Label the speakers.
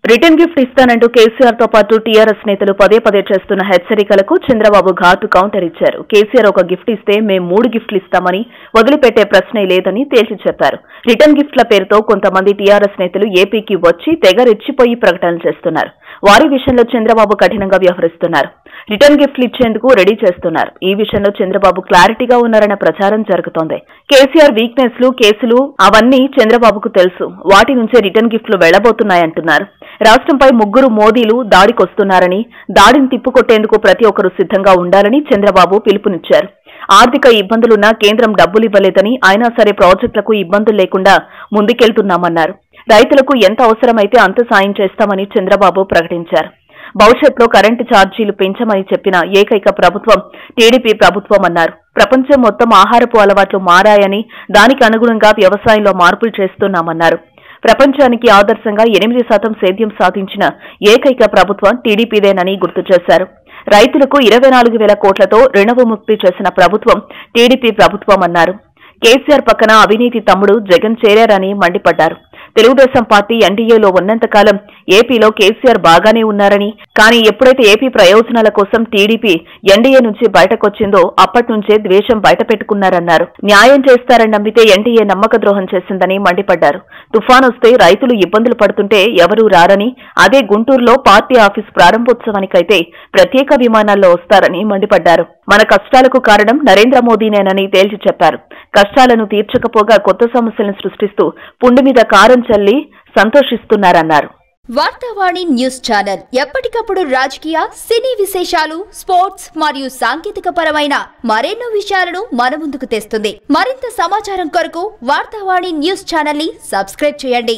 Speaker 1: Return gift ఇస్తానంటూ KCR తో పాటు TRS నేతలు పదే పదే చేస్తున్న హెచ్చరికలకు చంద్రబాబు ఘాటు కౌంటర్ ఇచ్చారు. కేసీఆర్ ఒక గిఫ్ట్ ఇస్తే మేం 3 గిఫ్ట్లు ఇస్తామని వదిలిపెట్టే ప్రశ్నే లేదని తేల్చి చెప్పారు. రిటర్న్ గిఫ్ట్ల పేరుతో కొంతమంది టీఆర్ఎస్ నేతలు ఏపీకి వచ్చి తెగ రెచ్చిపోయి ప్రకటనలు చేస్తున్నారు. వారి విషయంలో చంద్రబాబు కఠినంగా వ్యవహరిస్తున్నారు. రిటర్న్ గిఫ్ట్లు ఇచ్చేందుకు రెడీ చేస్తున్నారు. ఈ విషయంలో చంద్రబాబు క్లారిటీగా ఉన్నారన్న ప్రచారం జరుగుతోంది. కేసీఆర్ వీక్నెస్లు, కేసులు అవన్నీ చంద్రబాబుకు తెలుసు. వాటి నుంచే రిటర్న్ గిఫ్ట్లు వెళ్లబోతున్నాయంటున్నారు. రాష్ట్రంపై 3 మోదీలు దాడికొస్తున్నారని, దాడిని తిప్పుకొట్టేందుకు ప్రతి ఒక్కరూ సిద్ధంగా ఉండాలని చంద్రబాబు పిలుపునిచ్చారు. ఆర్థిక ఇబ్బందులున్నా కేంద్రం డబ్బులివ్వలేదని, అయినా సరే ప్రాజెక్టులకు ఇబ్బందులు లేకుండా ముందుకెళ్తున్నామన్నారు. రైతులకు ఎంత అవసరమైతే అంత సాయం చేస్తామని చంద్రబాబు ప్రకటించారు. భవిష్యత్తులో కరెంటు ఛార్జీలు పెంచమని చెప్పిన ఏకైక ప్రభుత్వం టీడీపీ ప్రభుత్వం అన్నారు. ప్రపంచం మొత్తం ఆహారపు అలవాట్లు మారాయని, దానికి అనుగుణంగా వ్యవసాయంలో మార్పులు చేస్తున్నామన్నారు. ప్రపంచానికి ఆదర్శంగా 8% సేద్యం సాధించిన ఏకైక ప్రభుత్వం టీడీపీదేనని గుర్తు చేశారు. రైతులకు 24,000 కోట్లతో రుణ విముక్తి చేసిన ప్రభుత్వం టీడీపీ ప్రభుత్వం అన్నారు. కేసీఆర్ పక్కన అవినీతి తమ్ముడు జగన్ చేరారని మండిపడ్డారు. తెలుగుదేశం పార్టీ ఎన్డీఏలో ఉన్నంతకాలం ఏపీలో కేసీఆర్ బాగానే ఉన్నారని, కానీ ఎప్పుడైతే ఏపీ ప్రయోజనాల కోసం టీడీపీ ఎన్డీఏ నుంచి బయటకొచ్చిందో అప్పటి నుంచే ద్వేషం బయటపెట్టుకున్నారన్నారు. న్యాయం చేస్తారని నమ్మితే ఎన్డీఏ నమ్మక ద్రోహం చేసిందని మండిపడ్డారు. తుఫానొస్తే రైతులు ఇబ్బందులు పడుతుంటే ఎవరూ రారని, అదే గుంటూరులో పార్టీ ఆఫీస్ ప్రారంభోత్సవానికైతే ప్రత్యేక విమానాల్లో వస్తారని మండిపడ్డారు. మన కష్టాలకు కారణం నరేంద్ర మోదీనేనని తేల్చి చెప్పారు. కష్టాలను తీర్చకపోగా కొత్త సమస్యలను సృష్టిస్తూ పుండు మీద కారం చల్లి సంతోషిస్తున్నారన్నారు.
Speaker 2: వార్తావాణి న్యూస్ ఛానల్ ఎప్పటికప్పుడు రాజకీయ, సినీ విశేషాలు, స్పోర్ట్స్ మరియు సాంకేతిక పరమైన మరెన్నో విషయాలను మన ముందుకు తెస్తుంది. మరింత సమాచారం కొరకు వార్తావాణి న్యూస్ ఛానల్ ని సబ్స్క్రైబ్ చేయండి.